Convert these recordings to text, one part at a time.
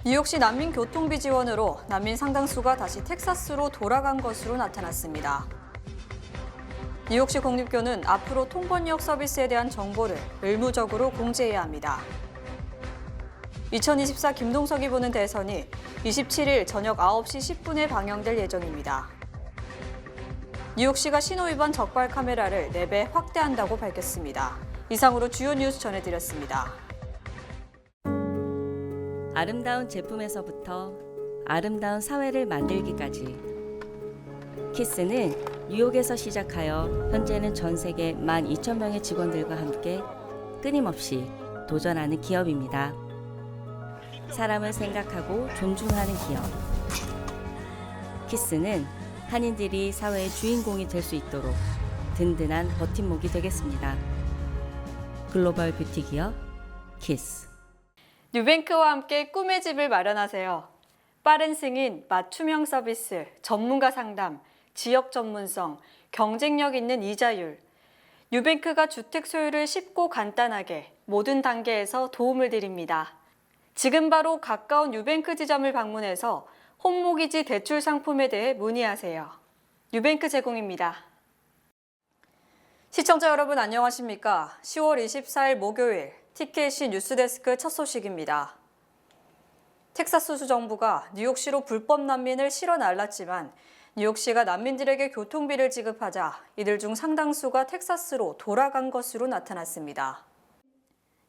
뉴욕시 난민 교통비 지원으로 난민 상당수가 다시 텍사스로 돌아간 것으로 나타났습니다. 뉴욕시 공립교는 앞으로 통번역 서비스에 대한 정보를 의무적으로 공지해야 합니다. 2024 김동석이 보는 대선이 27일 저녁 9시 10분에 방영될 예정입니다. 뉴욕시가 신호위반 적발 카메라를 4배 확대한다고 밝혔습니다. 이상으로 주요 뉴스 전해드렸습니다. 아름다운 제품에서부터 아름다운 사회를 만들기까지 키스는 뉴욕에서 시작하여 현재는 전 세계 12,000명의 직원들과 함께 끊임없이 도전하는 기업입니다. 사람을 생각하고 존중하는 기업. 키스는 한인들이 사회의 주인공이 될 수 있도록 든든한 버팀목이 되겠습니다. 글로벌 뷰티 기업 키스. 뉴뱅크와 함께 꿈의 집을 마련하세요. 빠른 승인, 맞춤형 서비스, 전문가 상담, 지역 전문성, 경쟁력 있는 이자율. 뉴뱅크가 주택 소유를 쉽고 간단하게 모든 단계에서 도움을 드립니다. 지금 바로 가까운 뉴뱅크 지점을 방문해서 홈모기지 대출 상품에 대해 문의하세요. 뉴뱅크 제공입니다. 시청자 여러분 안녕하십니까? 10월 24일 목요일 TKC 뉴스데스크 첫 소식입니다. 텍사스주 정부가 뉴욕시로 불법 난민을 실어 날랐지만 뉴욕시가 난민들에게 교통비를 지급하자 이들 중 상당수가 텍사스로 돌아간 것으로 나타났습니다.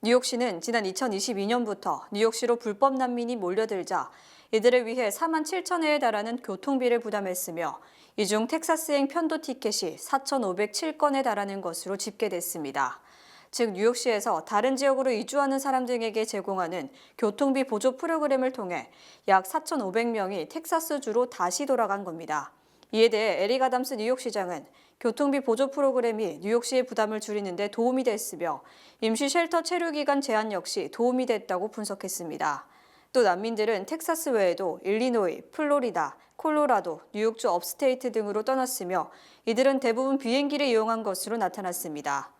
뉴욕시는 지난 2022년부터 뉴욕시로 불법 난민이 몰려들자 이들을 위해 4만 7천회에 달하는 교통비를 부담했으며 이 중 텍사스행 편도 티켓이 4,507건에 달하는 것으로 집계됐습니다. 즉 뉴욕시에서 다른 지역으로 이주하는 사람 등에게 제공하는 교통비 보조 프로그램을 통해 약 4,500명이 텍사스주로 다시 돌아간 겁니다. 이에 대해 에릭 아담스 뉴욕시장은 교통비 보조 프로그램이 뉴욕시의 부담을 줄이는 데 도움이 됐으며 임시 쉘터 체류 기간 제한 역시 도움이 됐다고 분석했습니다. 또 난민들은 텍사스 외에도 일리노이, 플로리다, 콜로라도, 뉴욕주 업스테이트 등으로 떠났으며 이들은 대부분 비행기를 이용한 것으로 나타났습니다.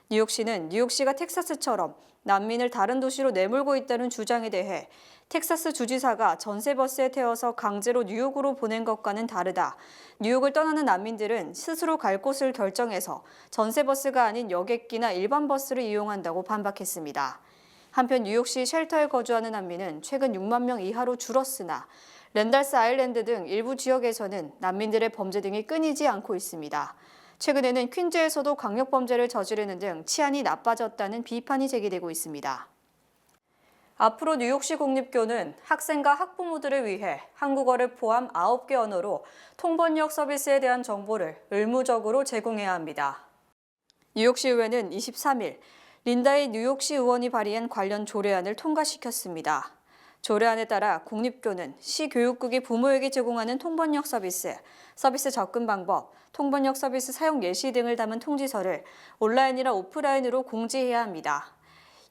뉴욕시는 뉴욕시가 텍사스처럼 난민을 다른 도시로 내몰고 있다는 주장에 대해 텍사스 주지사가 전세버스에 태워서 강제로 뉴욕으로 보낸 것과는 다르다. 뉴욕을 떠나는 난민들은 스스로 갈 곳을 결정해서 전세버스가 아닌 여객기나 일반 버스를 이용한다고 반박했습니다. 한편 뉴욕시 쉘터에 거주하는 난민은 최근 6만 명 이하로 줄었으나 랜달스 아일랜드 등 일부 지역에서는 난민들의 범죄 등이 끊이지 않고 있습니다. 최근에는 퀸즈에서도 강력범죄를 저지르는 등 치안이 나빠졌다는 비판이 제기되고 있습니다. 앞으로 뉴욕시 공립교는 학생과 학부모들을 위해 한국어를 포함 9개 언어로 통번역 서비스에 대한 정보를 의무적으로 제공해야 합니다. 뉴욕시 의회는 23일 린다이 뉴욕시 의원이 발의한 관련 조례안을 통과시켰습니다. 조례안에 따라 공립교는 시 교육국이 부모에게 제공하는 통번역 서비스 접근 방법, 통번역 서비스 사용 예시 등을 담은 통지서를 온라인이나 오프라인으로 공지해야 합니다.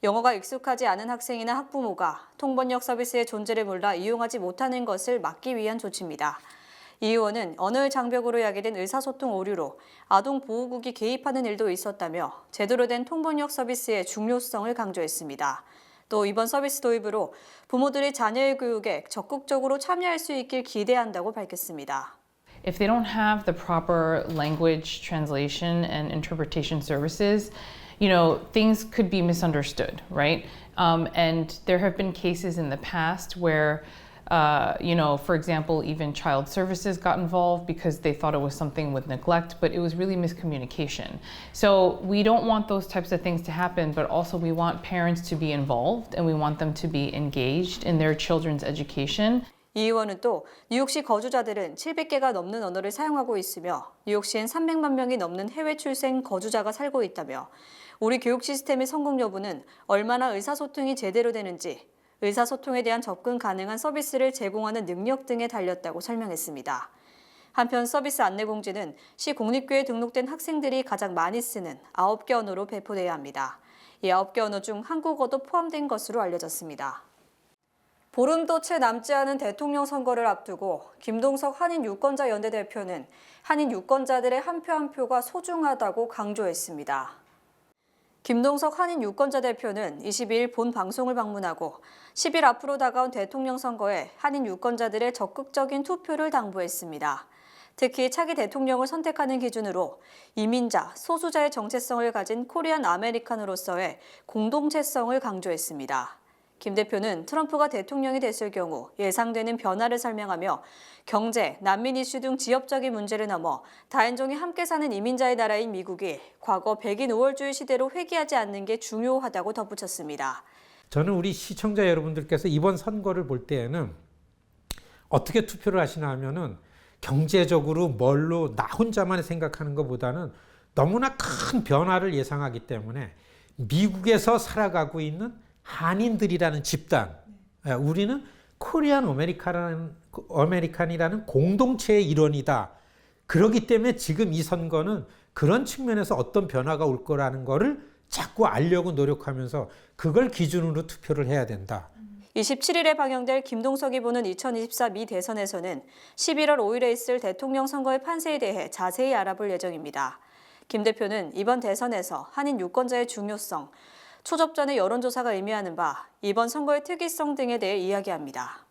영어가 익숙하지 않은 학생이나 학부모가 통번역 서비스의 존재를 몰라 이용하지 못하는 것을 막기 위한 조치입니다. 이 의원은 언어의 장벽으로 야기된 의사소통 오류로 아동보호국이 개입하는 일도 있었다며 제대로 된 통번역 서비스의 중요성을 강조했습니다. 또 이번 서비스 도입으로 부모들이 자녀의 교육에 적극적으로 참여할 수 있길 기대한다고 밝혔습니다. If they don't have the proper language translation and interpretation services, things could be misunderstood, right? And there have been cases in the past where for example, even child services got involved because they thought it was something with neglect, but it was really miscommunication. So we don't want those types of things to happen, but also we want parents to be involved and we want them to be engaged in their children's education. 이 의원은 또 뉴욕시 거주자들은 700개가 넘는 언어를 사용하고 있으며 뉴욕시엔 300만 명이 넘는 해외 출생 거주자가 살고 있다며 우리 교육 시스템의 성공 여부는 얼마나 의사소통이 제대로 되는지 의사소통에 대한 접근 가능한 서비스를 제공하는 능력 등에 달렸다고 설명했습니다. 한편 서비스 안내공지는 시 공립교에 등록된 학생들이 가장 많이 쓰는 9개 언어로 배포돼야 합니다. 이 9개 언어 중 한국어도 포함된 것으로 알려졌습니다. 보름도 채 남지 않은 대통령 선거를 앞두고 김동석 한인 유권자 연대 대표는 한인 유권자들의 한 표 한 표가 소중하다고 강조했습니다. 김동석 한인 유권자 대표는 22일 본 방송을 방문하고 10일 앞으로 다가온 대통령 선거에 한인 유권자들의 적극적인 투표를 당부했습니다. 특히 차기 대통령을 선택하는 기준으로 이민자, 소수자의 정체성을 가진 코리안 아메리칸으로서의 공동체성을 강조했습니다. 김 대표는 트럼프가 대통령이 됐을 경우 예상되는 변화를 설명하며 경제, 난민 이슈 등 지역적인 문제를 넘어 다인종이 함께 사는 이민자의 나라인 미국이 과거 백인 우월주의 시대로 회귀하지 않는 게 중요하다고 덧붙였습니다. 저는 우리 시청자 여러분들께서 이번 선거를 볼 때에는 어떻게 투표를 하시나 하면은 경제적으로 뭘로 나 혼자만 생각하는 것보다는 너무나 큰 변화를 예상하기 때문에 미국에서 살아가고 있는 한인들이라는 집단, 우리는 코리안 아메리칸이라는 공동체의 일원이다. 그렇기 때문에 지금 이 선거는 그런 측면에서 어떤 변화가 올 거라는 거를 자꾸 알려고 노력하면서 그걸 기준으로 투표를 해야 된다. 27일에 방영될 김동석이 보는 2024 미 대선에서는 11월 5일에 있을 대통령 선거의 판세에 대해 자세히 알아볼 예정입니다. 김 대표는 이번 대선에서 한인 유권자의 중요성, 초접전의 여론조사가 의미하는 바 이번 선거의 특이성 등에 대해 이야기합니다.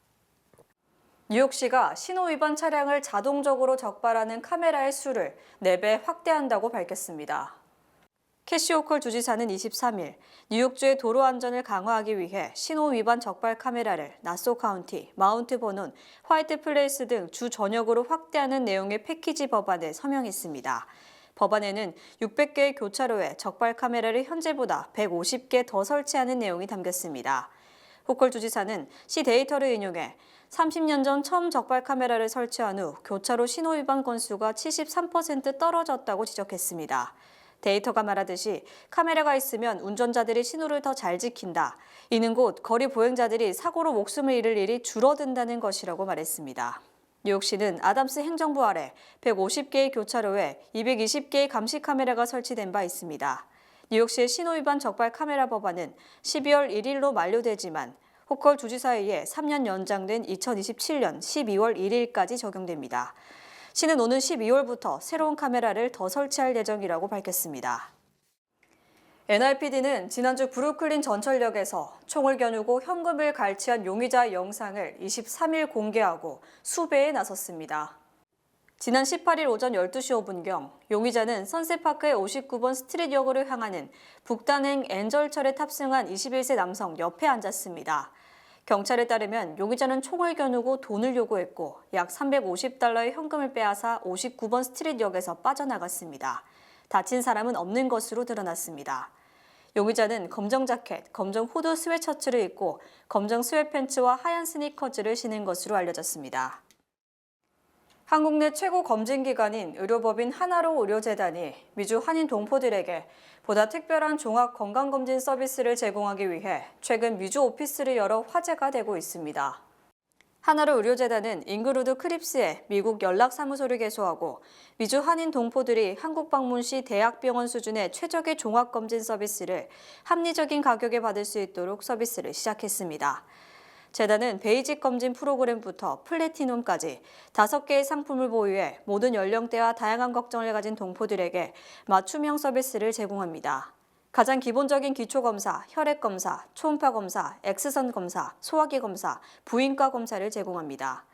뉴욕시가 신호위반 차량을 자동적으로 적발하는 카메라의 수를 4배 확대한다고 밝혔습니다. 캐시 호컬 주지사는 23일 뉴욕주의 도로 안전을 강화하기 위해 신호위반 적발 카메라를 나소 카운티, 마운트 버논, 화이트 플레이스 등 주 전역으로 확대하는 내용의 패키지 법안을 서명했습니다. 법안에는 600개의 교차로에 적발 카메라를 현재보다 150개 더 설치하는 내용이 담겼습니다. 호컬 주지사는 시 데이터를 인용해 30년 전 처음 적발 카메라를 설치한 후 교차로 신호 위반 건수가 73% 떨어졌다고 지적했습니다. 데이터가 말하듯이 카메라가 있으면 운전자들이 신호를 더 잘 지킨다. 이는 곧 거리 보행자들이 사고로 목숨을 잃을 일이 줄어든다는 것이라고 말했습니다. 뉴욕시는 아담스 행정부 아래 150개의 교차로에 220개의 감시 카메라가 설치된 바 있습니다. 뉴욕시의 신호위반 적발 카메라 법안은 12월 1일로 만료되지만 호컬 주지사에 의해 3년 연장된 2027년 12월 1일까지 적용됩니다. 시는 오는 12월부터 새로운 카메라를 더 설치할 예정이라고 밝혔습니다. NYPD는 지난주 브루클린 전철역에서 총을 겨누고 현금을 갈취한 용의자의 영상을 23일 공개하고 수배에 나섰습니다. 지난 18일 오전 12시 5분경 용의자는 선셋파크의 59번 스트릿역으로 향하는 북단행 엔절철에 탑승한 21세 남성 옆에 앉았습니다. 경찰에 따르면 용의자는 총을 겨누고 돈을 요구했고 약 350달러의 현금을 빼앗아 59번 스트릿역에서 빠져나갔습니다. 다친 사람은 없는 것으로 드러났습니다. 용의자는 검정 자켓, 검정 후드 스웨셔츠를 입고 검정 스웨팬츠와 하얀 스니커즈를 신은 것으로 알려졌습니다. 한국 내 최고 검진기관인 의료법인 하나로 의료재단이 미주 한인 동포들에게 보다 특별한 종합 건강검진 서비스를 제공하기 위해 최근 미주 오피스를 열어 화제가 되고 있습니다. 하나로 의료재단은 잉그루드 크립스에 미국 연락사무소를 개소하고 미주 한인 동포들이 한국 방문 시 대학병원 수준의 최적의 종합검진 서비스를 합리적인 가격에 받을 수 있도록 서비스를 시작했습니다. 재단은 베이직 검진 프로그램부터 플래티넘까지 5개의 상품을 보유해 모든 연령대와 다양한 걱정을 가진 동포들에게 맞춤형 서비스를 제공합니다. 가장 기본적인 기초검사, 혈액검사, 초음파 검사, 엑스선 검사, 소화기 검사, 부인과 검사를 제공합니다.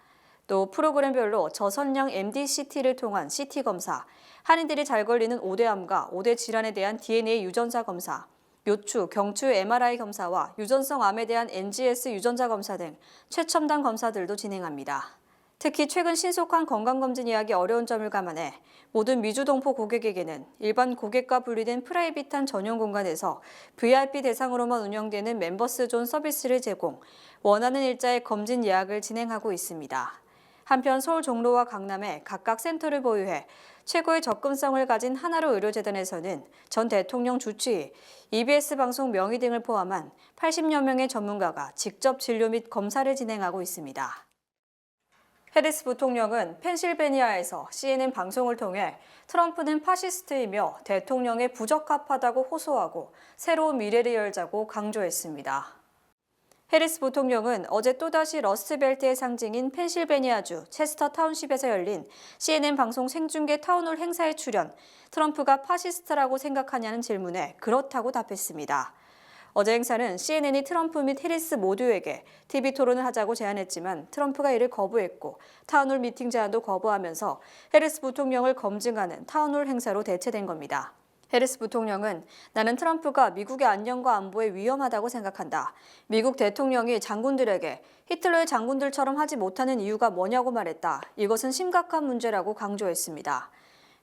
또 프로그램별로 저선량 MD-CT를 통한 CT 검사, 한인들이 잘 걸리는 5대암과 5대 질환에 대한 DNA 유전자 검사, 요추, 경추 MRI 검사와 유전성 암에 대한 NGS 유전자 검사 등 최첨단 검사들도 진행합니다. 특히 최근 신속한 건강검진 예약이 어려운 점을 감안해 모든 미주동포 고객에게는 일반 고객과 분리된 프라이빗한 전용 공간에서 VIP 대상으로만 운영되는 멤버스존 서비스를 제공, 원하는 일자의 검진 예약을 진행하고 있습니다. 한편 서울 종로와 강남에 각각 센터를 보유해 최고의 접근성을 가진 하나로 의료재단에서는 전 대통령 주치의, EBS 방송 명의 등을 포함한 80여 명의 전문가가 직접 진료 및 검사를 진행하고 있습니다. 해리스 부통령은 펜실베니아에서 CNN 방송을 통해 트럼프는 파시스트이며 대통령에 부적합하다고 호소하고 새로운 미래를 열자고 강조했습니다. 해리스 부통령은 어제 또다시 러스트벨트의 상징인 펜실베니아주 체스터 타운십에서 열린 CNN 방송 생중계 타운홀 행사에 출연, 트럼프가 파시스트라고 생각하냐는 질문에 그렇다고 답했습니다. 어제 행사는 CNN이 트럼프 및 해리스 모두에게 TV 토론을 하자고 제안했지만 트럼프가 이를 거부했고 타운홀 미팅 제안도 거부하면서 해리스 부통령을 검증하는 타운홀 행사로 대체된 겁니다. 해리스 부통령은 나는 트럼프가 미국의 안녕과 안보에 위험하다고 생각한다. 미국 대통령이 장군들에게 히틀러의 장군들처럼 하지 못하는 이유가 뭐냐고 말했다. 이것은 심각한 문제라고 강조했습니다.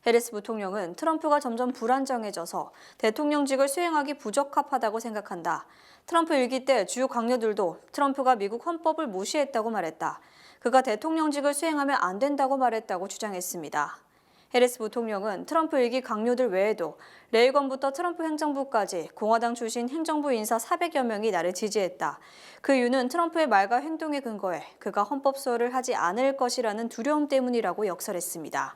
해리스 부통령은 트럼프가 점점 불안정해져서 대통령직을 수행하기 부적합하다고 생각한다. 트럼프 일기 때 주요 강요들도 트럼프가 미국 헌법을 무시했다고 말했다. 그가 대통령직을 수행하면 안 된다고 말했다고 주장했습니다. 해리스 부통령은 트럼프 일기 강요들 외에도 레이건부터 트럼프 행정부까지 공화당 출신 행정부 인사 400여 명이 나를 지지했다. 그 이유는 트럼프의 말과 행동에 근거해 그가 헌법 소홀을 하지 않을 것이라는 두려움 때문이라고 역설했습니다.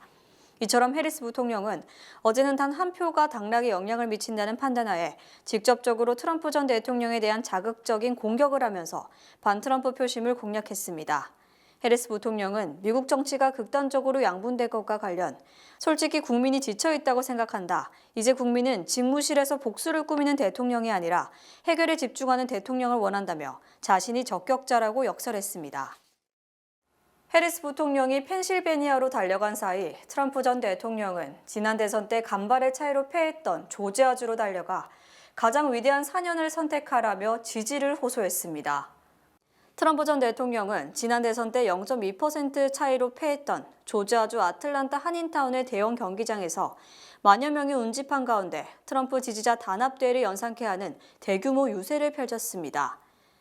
이처럼 해리스 부통령은 어제는 단 한 표가 당락에 영향을 미친다는 판단하에 직접적으로 트럼프 전 대통령에 대한 자극적인 공격을 하면서 반트럼프 표심을 공략했습니다. 해리스 부통령은 미국 정치가 극단적으로 양분된 것과 관련 솔직히 국민이 지쳐있다고 생각한다. 이제 국민은 집무실에서 복수를 꾸미는 대통령이 아니라 해결에 집중하는 대통령을 원한다며 자신이 적격자라고 역설했습니다. 해리스 부통령이 펜실베니아로 달려간 사이 트럼프 전 대통령은 지난 대선 때 간발의 차이로 패했던 조지아주로 달려가 가장 위대한 4년을 선택하라며 지지를 호소했습니다. 트럼프 전 대통령은 지난 대선 때 0.2% 차이로 패했던 조지아주 아틀란타 한인타운의 대형 경기장에서 만여 명이 운집한 가운데 트럼프 지지자 단합대회를 연상케 하는 대규모 유세를 펼쳤습니다.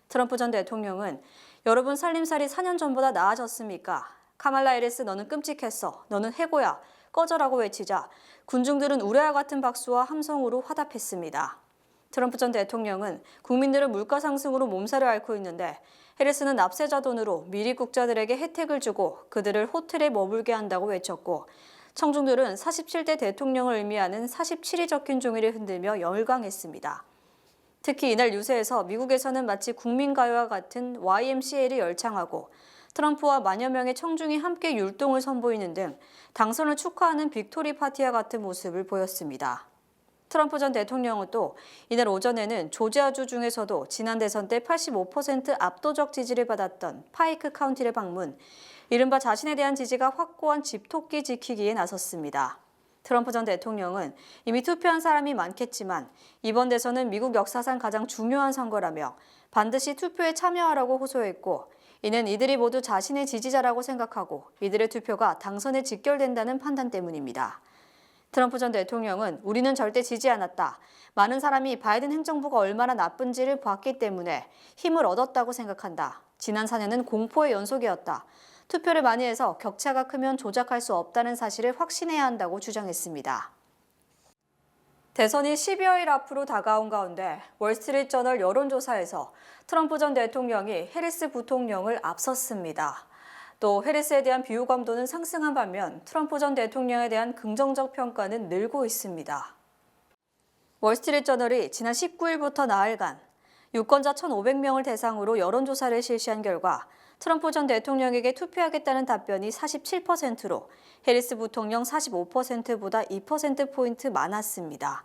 트럼프 전 대통령은 여러분 살림살이 4년 전보다 나아졌습니까? 카말라 해리스 너는 끔찍했어. 너는 해고야. 꺼져라고 외치자 군중들은 우레와 같은 박수와 함성으로 화답했습니다. 트럼프 전 대통령은 국민들은 물가 상승으로 몸살을 앓고 있는데 해리스는 납세자 돈으로 미리 국자들에게 혜택을 주고 그들을 호텔에 머물게 한다고 외쳤고 청중들은 47대 대통령을 의미하는 47이 적힌 종이를 흔들며 열광했습니다. 특히 이날 유세에서 미국에서는 마치 국민가요와 같은 YMCA를 열창하고 트럼프와 만여 명의 청중이 함께 율동을 선보이는 등 당선을 축하하는 빅토리 파티와 같은 모습을 보였습니다. 트럼프 전 대통령은 또 이날 오전에는 조지아주 중에서도 지난 대선 때 85% 압도적 지지를 받았던 파이크 카운티를 방문, 이른바 자신에 대한 지지가 확고한 집토끼 지키기에 나섰습니다. 트럼프 전 대통령은 이미 투표한 사람이 많겠지만 이번 대선은 미국 역사상 가장 중요한 선거라며 반드시 투표에 참여하라고 호소했고 이는 이들이 모두 자신의 지지자라고 생각하고 이들의 투표가 당선에 직결된다는 판단 때문입니다. 트럼프 전 대통령은 우리는 절대 지지 않았다. 많은 사람이 바이든 행정부가 얼마나 나쁜지를 봤기 때문에 힘을 얻었다고 생각한다. 지난 4년은 공포의 연속이었다. 투표를 많이 해서 격차가 크면 조작할 수 없다는 사실을 확신해야 한다고 주장했습니다. 대선이 10여일 앞으로 다가온 가운데 월스트리트저널 여론조사에서 트럼프 전 대통령이 해리스 부통령을 앞섰습니다. 또 해리스에 대한 비호감도는 상승한 반면 트럼프 전 대통령에 대한 긍정적 평가는 늘고 있습니다. 월스트리트저널이 지난 19일부터 나흘간 유권자 1,500명을 대상으로 여론조사를 실시한 결과 트럼프 전 대통령에게 투표하겠다는 답변이 47%로 해리스 부통령 45%보다 2%포인트 많았습니다.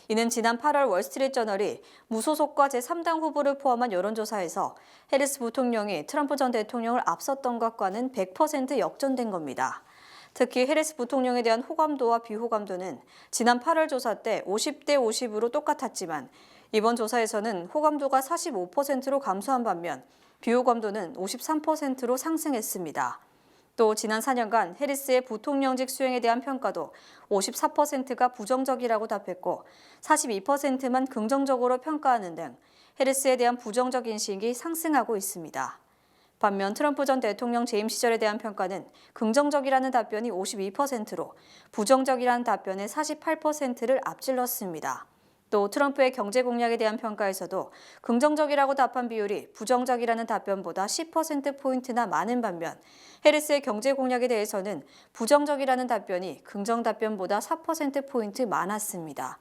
이는 지난 8월 월스트리트저널이 무소속과 제3당 후보를 포함한 여론조사에서 해리스 부통령이 트럼프 전 대통령을 앞섰던 것과는 100% 역전된 겁니다. 특히 해리스 부통령에 대한 호감도와 비호감도는 지난 8월 조사 때 50대 50으로 똑같았지만 이번 조사에서는 호감도가 45%로 감소한 반면 비호감도는 53%로 상승했습니다. 또 지난 4년간 해리스의 부통령직 수행에 대한 평가도 54%가 부정적이라고 답했고 42%만 긍정적으로 평가하는 등 해리스에 대한 부정적 인식이 상승하고 있습니다. 반면 트럼프 전 대통령 재임 시절에 대한 평가는 긍정적이라는 답변이 52%로 부정적이라는 답변의 48%를 앞질렀습니다. 또 트럼프의 경제 공약에 대한 평가에서도 긍정적이라고 답한 비율이 부정적이라는 답변보다 10%포인트나 많은 반면 해리스의 경제 공약에 대해서는 부정적이라는 답변이 긍정 답변보다 4%포인트 많았습니다.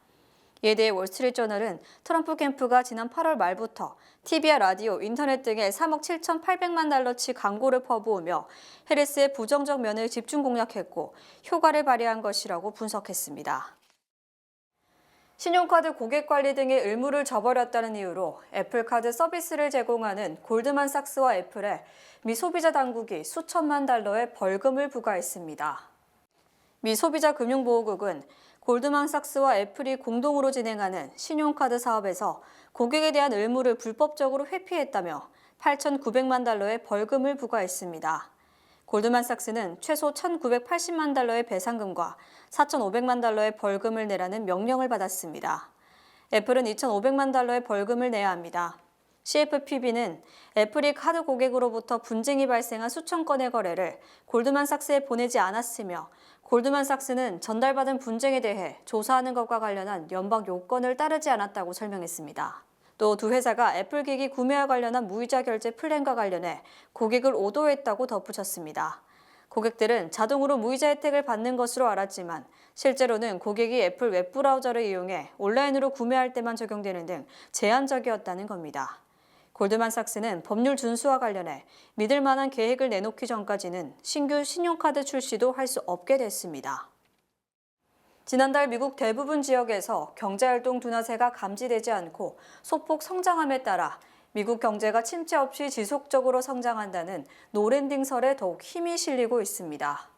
이에 대해 월스트리트저널은 트럼프 캠프가 지난 8월 말부터 TV와 라디오, 인터넷 등에 3억 7,800만 달러치 광고를 퍼부으며 해리스의 부정적 면을 집중 공략했고 효과를 발휘한 것이라고 분석했습니다. 신용카드 고객관리 등의 의무를 저버렸다는 이유로 애플카드 서비스를 제공하는 골드만삭스와 애플에 미 소비자 당국이 수천만 달러의 벌금을 부과했습니다. 미 소비자금융보호국은 골드만삭스와 애플이 공동으로 진행하는 신용카드 사업에서 고객에 대한 의무를 불법적으로 회피했다며 8,900만 달러의 벌금을 부과했습니다. 골드만삭스는 최소 1,980만 달러의 배상금과 4,500만 달러의 벌금을 내라는 명령을 받았습니다. 애플은 2,500만 달러의 벌금을 내야 합니다. CFPB는 애플이 카드 고객으로부터 분쟁이 발생한 수천 건의 거래를 골드만삭스에 보내지 않았으며 골드만삭스는 전달받은 분쟁에 대해 조사하는 것과 관련한 연방 요건을 따르지 않았다고 설명했습니다. 또 두 회사가 애플 기기 구매와 관련한 무이자 결제 플랜과 관련해 고객을 오도했다고 덧붙였습니다. 고객들은 자동으로 무이자 혜택을 받는 것으로 알았지만 실제로는 고객이 애플 웹브라우저를 이용해 온라인으로 구매할 때만 적용되는 등 제한적이었다는 겁니다. 골드만삭스는 법률 준수와 관련해 믿을 만한 계획을 내놓기 전까지는 신규 신용카드 출시도 할 수 없게 됐습니다. 지난달 미국 대부분 지역에서 경제활동 둔화세가 감지되지 않고 소폭 성장함에 따라 미국 경제가 침체 없이 지속적으로 성장한다는 노랜딩설에 더욱 힘이 실리고 있습니다.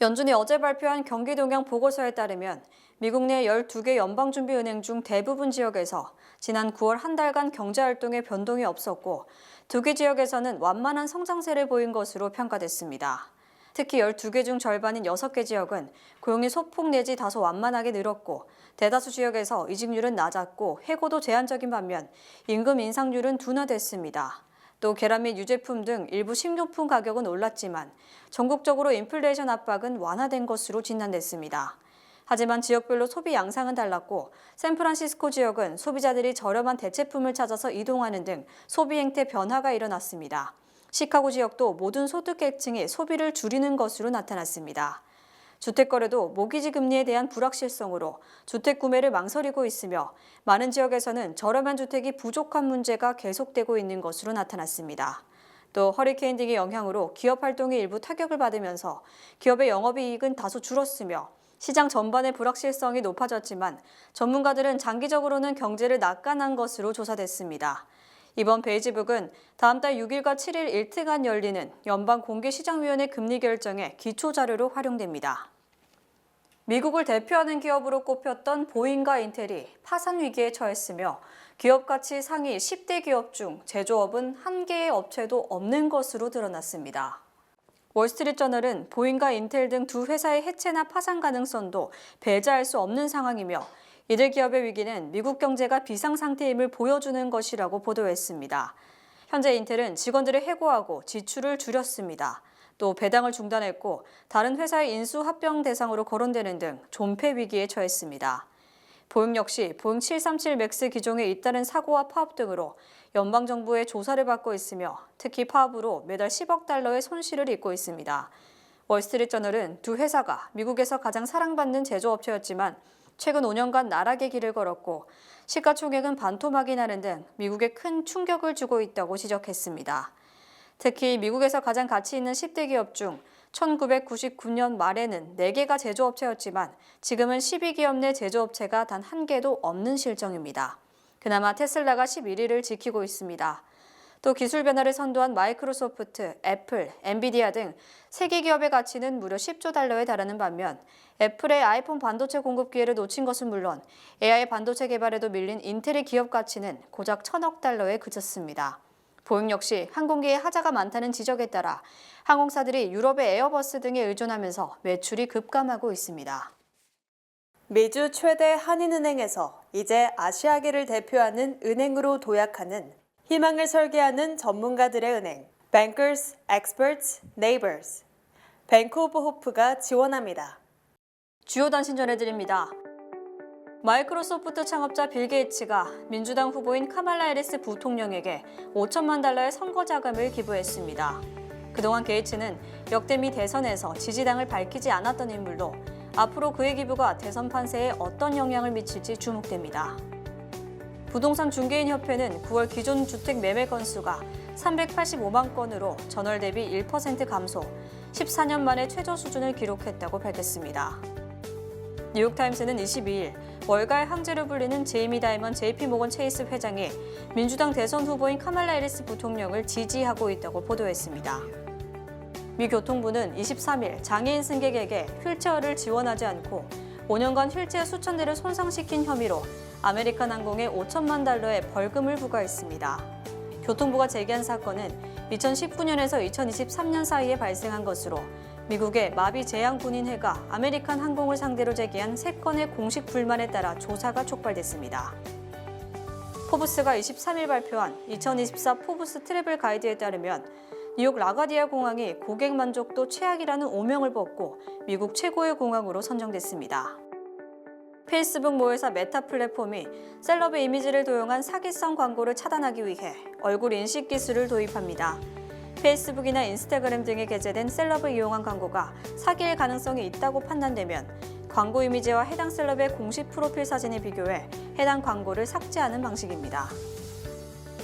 연준이 어제 발표한 경기 동향 보고서에 따르면 미국 내 12개 연방준비은행 중 대부분 지역에서 지난 9월 한 달간 경제활동에 변동이 없었고 2개 지역에서는 완만한 성장세를 보인 것으로 평가됐습니다. 특히 12개 중 절반인 6개 지역은 고용이 소폭 내지 다소 완만하게 늘었고 대다수 지역에서 이직률은 낮았고 해고도 제한적인 반면 임금 인상률은 둔화됐습니다. 또 계란 및 유제품 등 일부 식료품 가격은 올랐지만 전국적으로 인플레이션 압박은 완화된 것으로 진단됐습니다. 하지만 지역별로 소비 양상은 달랐고 샌프란시스코 지역은 소비자들이 저렴한 대체품을 찾아서 이동하는 등 소비 행태 변화가 일어났습니다. 시카고 지역도 모든 소득계층이 소비를 줄이는 것으로 나타났습니다. 주택거래도 모기지 금리에 대한 불확실성으로 주택 구매를 망설이고 있으며 많은 지역에서는 저렴한 주택이 부족한 문제가 계속되고 있는 것으로 나타났습니다. 또 허리케인 등의 영향으로 기업 활동이 일부 타격을 받으면서 기업의 영업이익은 다소 줄었으며 시장 전반의 불확실성이 높아졌지만 전문가들은 장기적으로는 경제를 낙관한 것으로 조사됐습니다. 이번 베이지북은 다음 달 6일과 7일 일트간 열리는 연방공개시장위원회 금리 결정의 기초자료로 활용됩니다. 미국을 대표하는 기업으로 꼽혔던 보잉과 인텔이 파산 위기에 처했으며 기업 가치 상위 10대 기업 중 제조업은 한 개의 업체도 없는 것으로 드러났습니다. 월스트리트저널은 보잉과 인텔 등 두 회사의 해체나 파산 가능성도 배제할 수 없는 상황이며 이들 기업의 위기는 미국 경제가 비상 상태임을 보여주는 것이라고 보도했습니다. 현재 인텔은 직원들을 해고하고 지출을 줄였습니다. 또 배당을 중단했고 다른 회사의 인수 합병 대상으로 거론되는 등 존폐 위기에 처했습니다. 보잉 역시 보잉 737 맥스 기종에 잇따른 사고와 파업 등으로 연방정부의 조사를 받고 있으며 특히 파업으로 매달 10억 달러의 손실을 입고 있습니다. 월스트리트저널은 두 회사가 미국에서 가장 사랑받는 제조업체였지만 최근 5년간 나락의 길을 걸었고 시가총액은 반토막이 나는 등 미국에 큰 충격을 주고 있다고 지적했습니다. 특히 미국에서 가장 가치 있는 10대 기업 중 1999년 말에는 4개가 제조업체였지만 지금은 12기업 내 제조업체가 단 1개도 없는 실정입니다. 그나마 테슬라가 11위를 지키고 있습니다. 또 기술 변화를 선도한 마이크로소프트, 애플, 엔비디아 등 세계 기업의 가치는 무려 10조 달러에 달하는 반면 애플의 아이폰 반도체 공급 기회를 놓친 것은 물론 AI 반도체 개발에도 밀린 인텔의 기업 가치는 고작 1,000억 달러에 그쳤습니다. 보잉 역시 항공기에 하자가 많다는 지적에 따라 항공사들이 유럽의 에어버스 등에 의존하면서 매출이 급감하고 있습니다. 미주 최대 한인은행에서 이제 아시아계를 대표하는 은행으로 도약하는 희망을 설계하는 전문가들의 은행 Bankers, Experts, Neighbors 뱅크 오브 호프가 지원합니다. 주요 단신 전해드립니다. 마이크로소프트 창업자 빌 게이츠가 민주당 후보인 카말라 해리스 부통령에게 5천만 달러의 선거 자금을 기부했습니다. 그동안 게이츠는 역대 미 대선에서 지지당을 밝히지 않았던 인물로 앞으로 그의 기부가 대선 판세에 어떤 영향을 미칠지 주목됩니다. 부동산 중개인 협회는 9월 기존 주택 매매 건수가 385만 건으로 전월 대비 1% 감소, 14년 만에 최저 수준을 기록했다고 밝혔습니다. 뉴욕타임스는 22일 월가의 황제로 불리는 제이미 다이먼 JP모건 체이스 회장이 민주당 대선 후보인 카말라 해리스 부통령을 지지하고 있다고 보도했습니다. 미 교통부는 23일 장애인 승객에게 휠체어를 지원하지 않고 5년간 휠체어 수천 대를 손상시킨 혐의로 아메리칸 항공에 5천만 달러의 벌금을 부과했습니다. 교통부가 제기한 사건은 2019년에서 2023년 사이에 발생한 것으로 미국의 마비 재앙 군인회가 아메리칸 항공을 상대로 제기한 3건의 공식 불만에 따라 조사가 촉발됐습니다. 포브스가 23일 발표한 2024 포브스 트래블 가이드에 따르면 뉴욕 라가디아 공항이 고객 만족도 최악이라는 오명을 벗고 미국 최고의 공항으로 선정됐습니다. 페이스북 모회사 메타 플랫폼이 셀럽의 이미지를 도용한 사기성 광고를 차단하기 위해 얼굴 인식 기술을 도입합니다. 페이스북이나 인스타그램 등에 게재된 셀럽을 이용한 광고가 사기일 가능성이 있다고 판단되면 광고 이미지와 해당 셀럽의 공식 프로필 사진을 비교해 해당 광고를 삭제하는 방식입니다.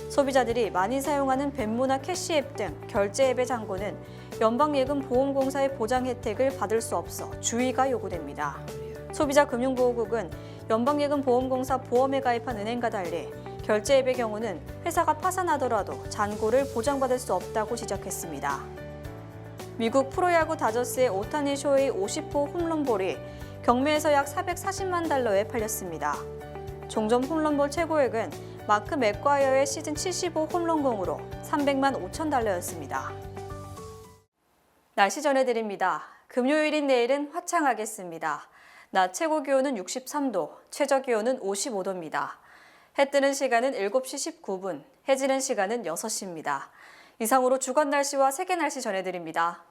소비자들이 많이 사용하는 벤모나 캐시 앱 등 결제 앱의 잔고는 연방예금보험공사의 보장 혜택을 받을 수 없어 주의가 요구됩니다. 소비자금융보호국은 연방예금보험공사 보험에 가입한 은행과 달리 결제 앱의 경우는 회사가 파산하더라도 잔고를 보장받을 수 없다고 지적했습니다. 미국 프로야구 다저스의 오타니 쇼의 50호 홈런볼이 경매에서 약 440만 달러에 팔렸습니다. 종점 홈런볼 최고액은 마크 맥과이어의 시즌 75 홈런공으로 300만 5천 달러였습니다. 날씨 전해드립니다. 금요일인 내일은 화창하겠습니다. 낮 최고 기온은 63도, 최저 기온은 55도입니다. 해 뜨는 시간은 7시 19분, 해 지는 시간은 6시입니다. 이상으로 주간 날씨와 세계 날씨 전해드립니다.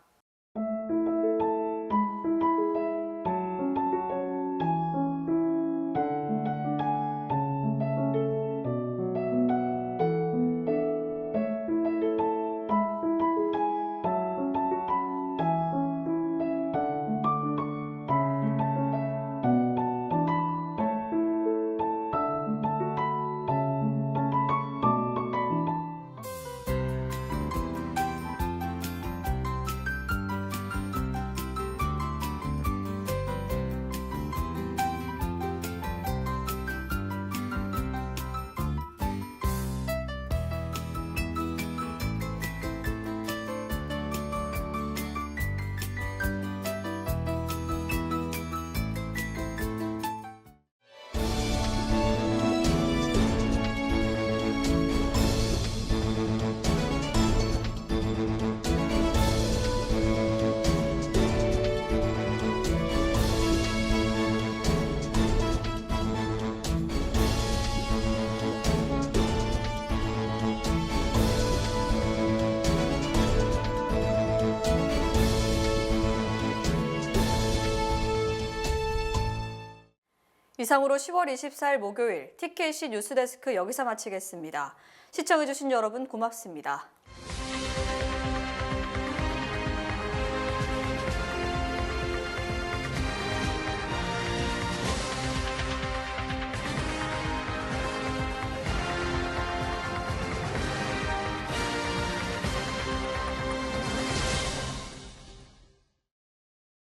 이상으로 10월 24일 목요일 TKC 뉴스데스크 여기서 마치겠습니다. 시청해주신 여러분 고맙습니다.